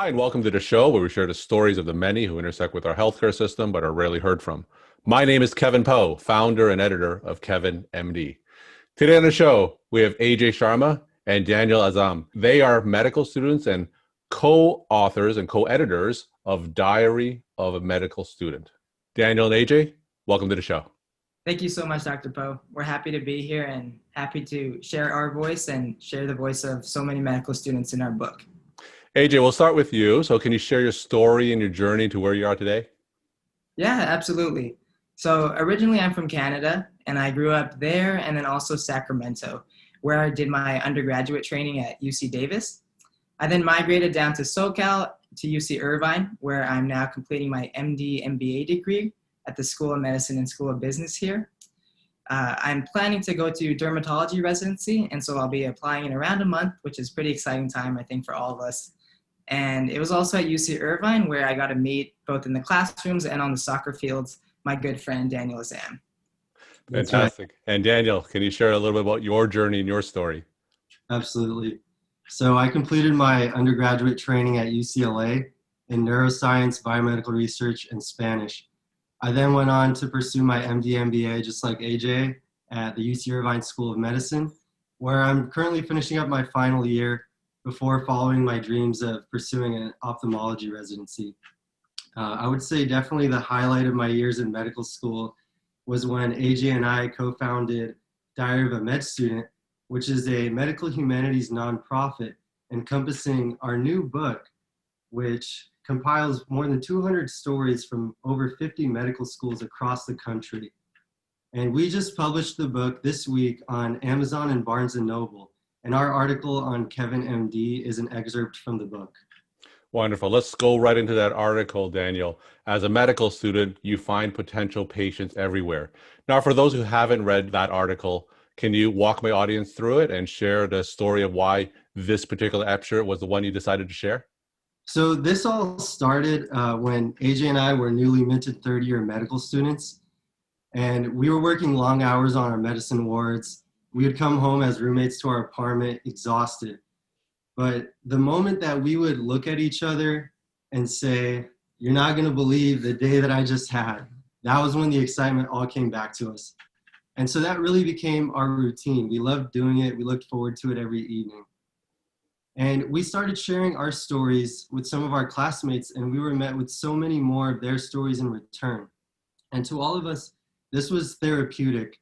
Hi, and welcome to the show where we share the stories of the many who intersect with our healthcare system but are rarely heard from. My name is Kevin Poe, founder and editor of Kevin MD. Today on the show, we have AJ Sharma and Daniel Azzam. They are medical students and co-authors and co-editors of Diary of a Medical Student. Daniel and AJ, welcome to the show. Thank you so much, Dr. Poe. We're happy to be here and happy to share our voice and share the voice of so many medical students in our book. AJ, we'll start with you. So can you share your story and your journey to where you are today? Yeah, absolutely. So originally I'm from Canada and I grew up there and then also Sacramento, where I did my undergraduate training at UC Davis. I then migrated down to SoCal to UC Irvine, where I'm now completing my MD MBA degree at the School of Medicine and School of Business here. I'm planning to go to dermatology residency, and so I'll be applying in around a month, which is pretty exciting time, I think, for all of us. And it was also at UC Irvine where I got to meet, both in the classrooms and on the soccer fields, my good friend Daniel Azzam. Fantastic. And Daniel, can you share a little bit about your journey and your story? Absolutely. So I completed my undergraduate training at UCLA in neuroscience, biomedical research, and Spanish. I then went on to pursue my MD MBA, just like AJ, at the UC Irvine School of Medicine, where I'm currently finishing up my final year before following my dreams of pursuing an ophthalmology residency. I would say definitely the highlight of my years in medical school was when AJ and I co-founded Diary of a Med Student, which is a medical humanities nonprofit encompassing our new book, which compiles more than 200 stories from over 50 medical schools across the country. And we just published the book this week on Amazon and Barnes & Noble. And our article on Kevin MD is an excerpt from the book. Wonderful. Let's go right into that article, Daniel. As a medical student, you find potential patients everywhere. Now, for those who haven't read that article, can you walk my audience through it and share the story of why this particular excerpt was the one you decided to share? So this all started when AJ and I were newly minted third-year medical students, and we were working long hours on our medicine wards. We would come home as roommates to our apartment exhausted. But the moment that we would look at each other and say, "You're not going to believe the day that I just had," that was when the excitement all came back to us. And so that really became our routine. We loved doing it. We looked forward to it every evening. And we started sharing our stories with some of our classmates, and we were met with so many more of their stories in return. And to all of us, this was therapeutic,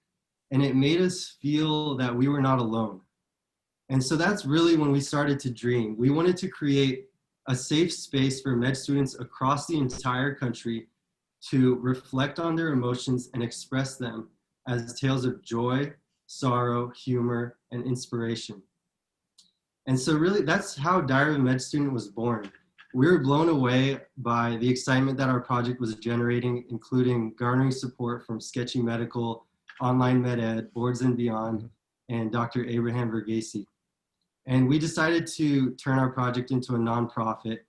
and it made us feel that we were not alone. And so that's really when we started to dream. We wanted to create a safe space for med students across the entire country to reflect on their emotions and express them as tales of joy, sorrow, humor, and inspiration. And so really that's how Diary of a Med Student was born. We were blown away by the excitement that our project was generating, including garnering support from Sketchy Medical, Online Med Ed, Boards and Beyond, and Dr. Abraham Verghese. And we decided to turn our project into a nonprofit,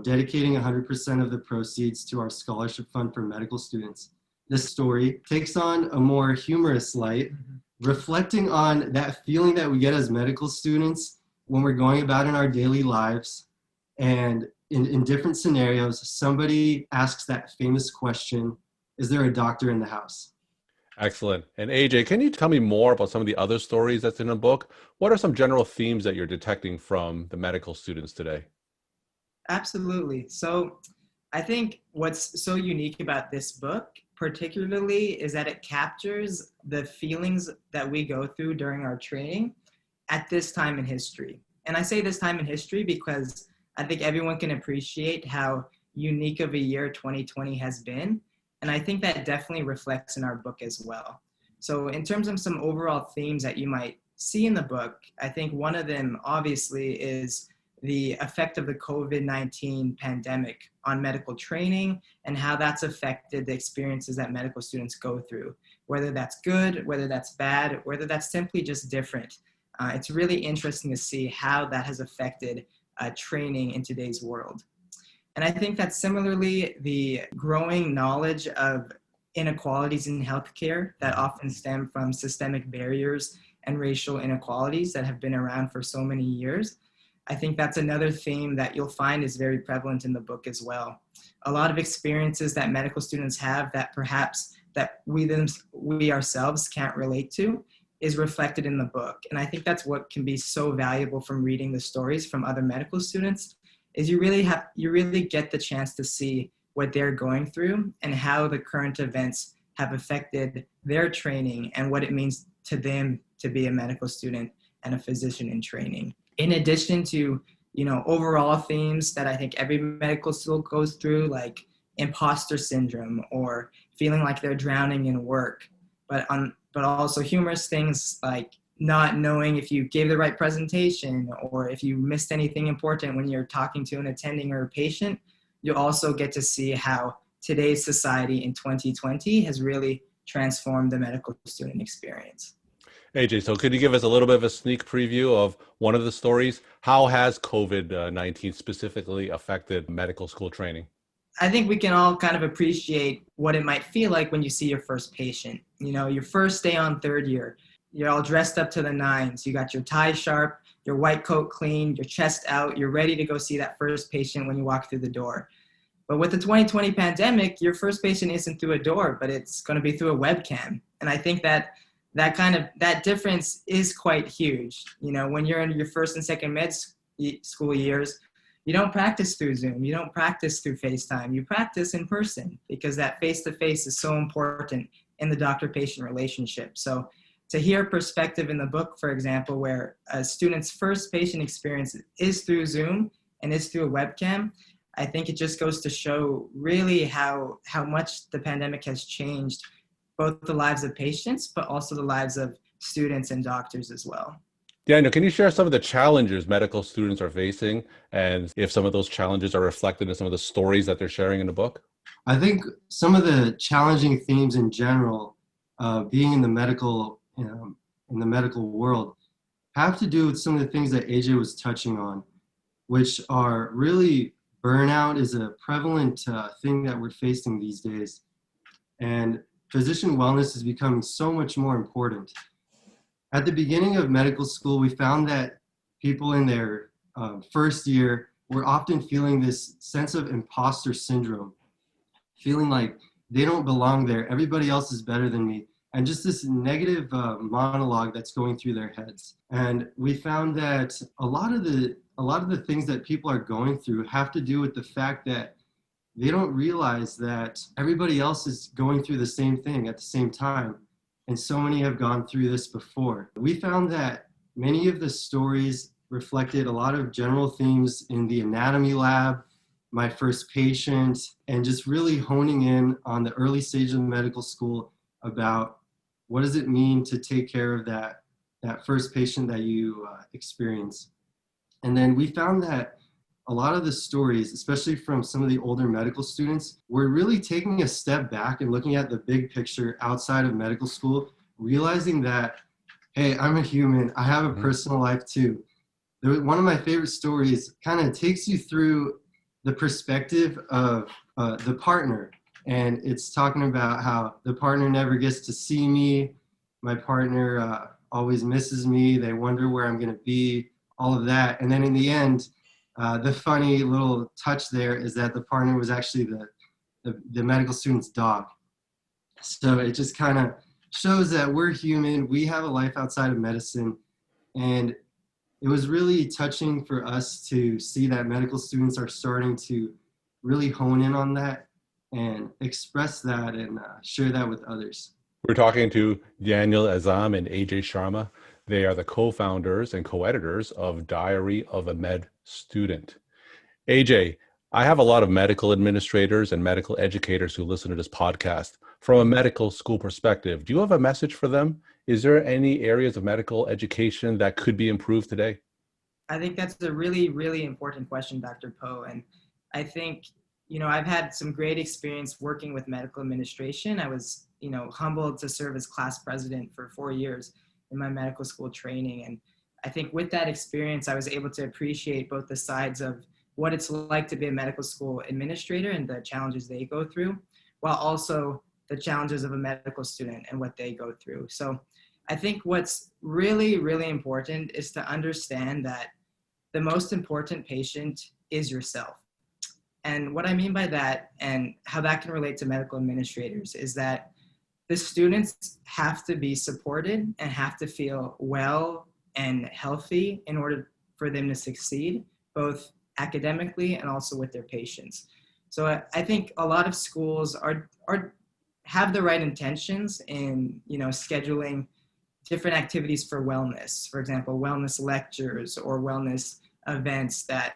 dedicating 100% of the proceeds to our scholarship fund for medical students. This story takes on a more humorous light, reflecting on that feeling that we get as medical students when we're going about in our daily lives. And in different scenarios, somebody asks that famous question, "Is there a doctor in the house?" Excellent. And AJ, can you tell me more about some of the other stories that's in the book? What are some general themes that you're detecting from the medical students today? Absolutely. So I think what's so unique about this book particularly is that it captures the feelings that we go through during our training at this time in history. And I say this time in history because I think everyone can appreciate how unique of a year 2020 has been. And I think that definitely reflects in our book as well. So in terms of some overall themes that you might see in the book, I think one of them obviously is the effect of the COVID-19 pandemic on medical training and how that's affected the experiences that medical students go through, whether that's good, whether that's bad, whether that's simply just different. It's really interesting to see how that has affected training in today's world. And I think that similarly, the growing knowledge of inequalities in healthcare that often stem from systemic barriers and racial inequalities that have been around for so many years, I think that's another theme that you'll find is very prevalent in the book as well. A lot of experiences that medical students have that perhaps that we ourselves can't relate to is reflected in the book. And I think that's what can be so valuable from reading the stories from other medical students, is you really get the chance to see what they're going through and how the current events have affected their training and what it means to them to be a medical student and a physician in training. In addition to, overall themes that I think every medical student goes through, like imposter syndrome or feeling like they're drowning in work, but also humorous things like not knowing if you gave the right presentation or if you missed anything important when you're talking to an attending or a patient. You also get to see how today's society in 2020 has really transformed the medical student experience. AJ, so could you give us a little bit of a sneak preview of one of the stories? How has COVID-19 specifically affected medical school training? I think we can all kind of appreciate what it might feel like when you see your first patient. Your first day on third year, you're all dressed up to the nines. You got your tie sharp, your white coat clean, your chest out. You're ready to go see that first patient when you walk through the door. But with the 2020 pandemic, your first patient isn't through a door, but it's going to be through a webcam. And I think that difference is quite huge. When you're in your first and second med school years, you don't practice through Zoom. You don't practice through FaceTime. You practice in person because that face-to-face is so important in the doctor-patient relationship. So to hear perspective in the book, for example, where a student's first patient experience is through Zoom and is through a webcam, I think it just goes to show really how much the pandemic has changed both the lives of patients, but also the lives of students and doctors as well. Daniel, can you share some of the challenges medical students are facing and if some of those challenges are reflected in some of the stories that they're sharing in the book? I think some of the challenging themes in general, being in the medical world, have to do with some of the things that AJ was touching on, which are really burnout is a prevalent thing that we're facing these days. And physician wellness is becoming so much more important. At the beginning of medical school, we found that people in their first year were often feeling this sense of imposter syndrome, feeling like they don't belong there, everybody else is better than me, and just this negative monologue that's going through their heads. And we found that a lot of the things that people are going through have to do with the fact that they don't realize that everybody else is going through the same thing at the same time. And so many have gone through this before. We found that many of the stories reflected a lot of general themes in the anatomy lab, my first patient, and just really honing in on the early stage of medical school about what does it mean to take care of that first patient that you experience. And then we found that a lot of the stories, especially from some of the older medical students, were really taking a step back and looking at the big picture outside of medical school, realizing that, hey, I'm a human, I have a personal life too. One of my favorite stories kind of takes you through the perspective of the partner. And it's talking about how the partner never gets to see me, my partner always misses me, they wonder where I'm gonna be, all of that. And then in the end, the funny little touch there is that the partner was actually the medical student's dog. So it just kind of shows that we're human, we have a life outside of medicine. And it was really touching for us to see that medical students are starting to really hone in on that and express that and share that with others. We're talking to Daniel Azzam and AJ Sharma. They are the co-founders and co-editors of Diary of a Med Student. AJ, I have a lot of medical administrators and medical educators who listen to this podcast. From a medical school perspective, do you have a message for them? Is there any areas of medical education that could be improved today? I think that's a really, really important question, Dr. Poe. And I think, I've had some great experience working with medical administration. I was, humbled to serve as class president for 4 years in my medical school training. And I think with that experience, I was able to appreciate both the sides of what it's like to be a medical school administrator and the challenges they go through, while also the challenges of a medical student and what they go through. So I think what's really, really important is to understand that the most important patient is yourself. And what I mean by that, and how that can relate to medical administrators, is that the students have to be supported and have to feel well and healthy in order for them to succeed, both academically and also with their patients. So I think a lot of schools have the right intentions in, scheduling different activities for wellness. For example, wellness lectures or wellness events that,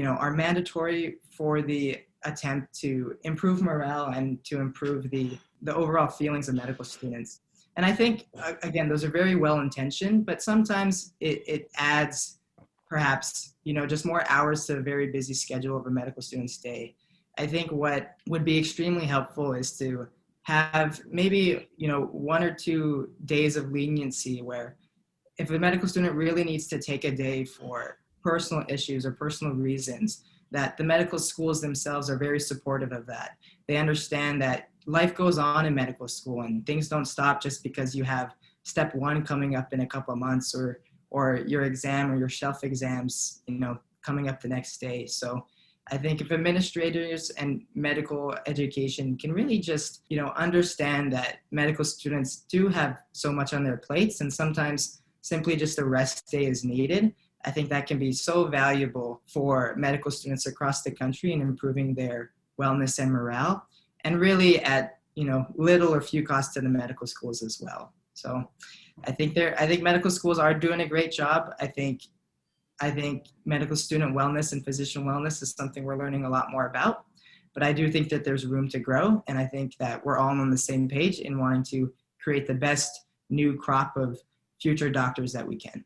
are mandatory for the attempt to improve morale and to improve the overall feelings of medical students. And I think, again, those are very well intentioned, but sometimes it adds perhaps, just more hours to a very busy schedule of a medical student's day. I think what would be extremely helpful is to have maybe, 1 or 2 days of leniency where if a medical student really needs to take a day for personal issues or personal reasons, that the medical schools themselves are very supportive of that. They understand that life goes on in medical school and things don't stop just because you have step 1 coming up in a couple of months or your exam or your shelf exams, coming up the next day. So I think if administrators and medical education can really just, understand that medical students do have so much on their plates and sometimes simply just a rest day is needed, I think that can be so valuable for medical students across the country in improving their wellness and morale, and really at, little or few cost to the medical schools as well. So I think medical schools are doing a great job. I think medical student wellness and physician wellness is something we're learning a lot more about, but I do think that there's room to grow. And I think that we're all on the same page in wanting to create the best new crop of future doctors that we can.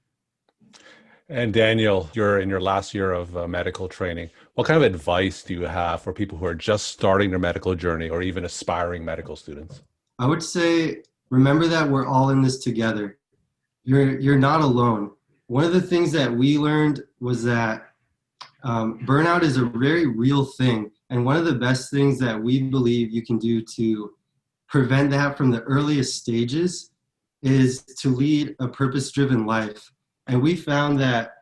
And Daniel, you're in your last year of medical training. What kind of advice do you have for people who are just starting their medical journey or even aspiring medical students? I would say, remember that we're all in this together. You're not alone. One of the things that we learned was that burnout is a very real thing. And one of the best things that we believe you can do to prevent that from the earliest stages is to lead a purpose-driven life. And we found that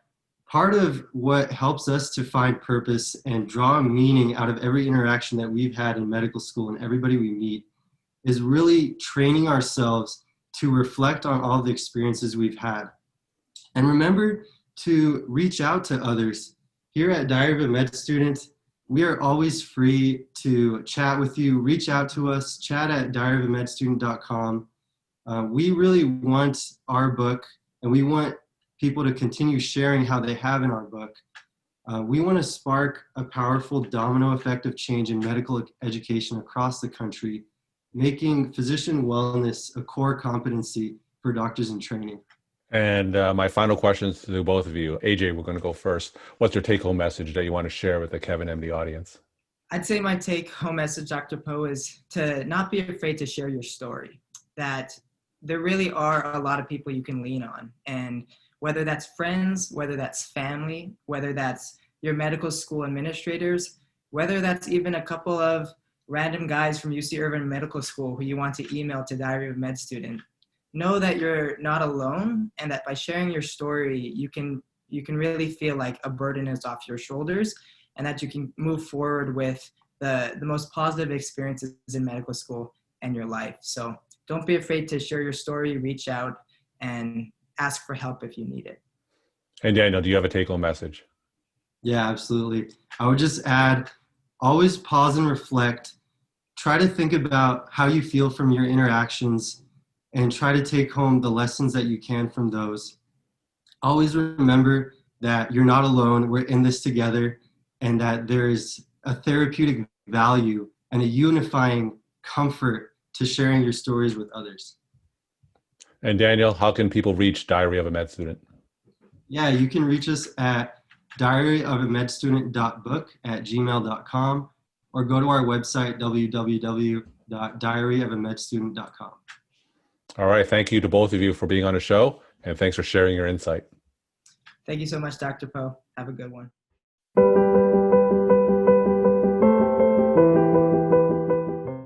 part of what helps us to find purpose and draw meaning out of every interaction that we've had in medical school and everybody we meet is really training ourselves to reflect on all the experiences we've had. And remember to reach out to others. Here at Diary of a Med Student, we are always free to chat with you. Reach out to us, chat at diaryofaMedStudent.com. We really want our book, and we want people to continue sharing how they have in our book. We want to spark a powerful domino effect of change in medical education across the country, making physician wellness a core competency for doctors in training. And my final questions to both of you. AJ, we're going to go first. What's your take-home message that you want to share with the Kevin MD audience? I'd say my take-home message, Dr. Poe, is to not be afraid to share your story, that there really are a lot of people you can lean on. And whether that's friends, whether that's family, whether that's your medical school administrators, whether that's even a couple of random guys from UC Irvine Medical School who you want to email to Diary of a Med Student, know that you're not alone, and that by sharing your story, you can really feel like a burden is off your shoulders, and that you can move forward with the most positive experiences in medical school and your life. So don't be afraid to share your story, reach out, and ask for help if you need it. And Daniel, do you have a take-home message? Yeah, absolutely. I would just add, always pause and reflect. Try to think about how you feel from your interactions and try to take home the lessons that you can from those. Always remember that you're not alone, we're in this together, and that there's a therapeutic value and a unifying comfort to sharing your stories with others. And Daniel, how can people reach Diary of a Med Student? Yeah, you can reach us at diaryofaMedStudent.book@gmail.com or go to our website, www.diaryofaMedStudent.com. All right. Thank you to both of you for being on the show, and thanks for sharing your insight. Thank you so much, Dr. Poe. Have a good one.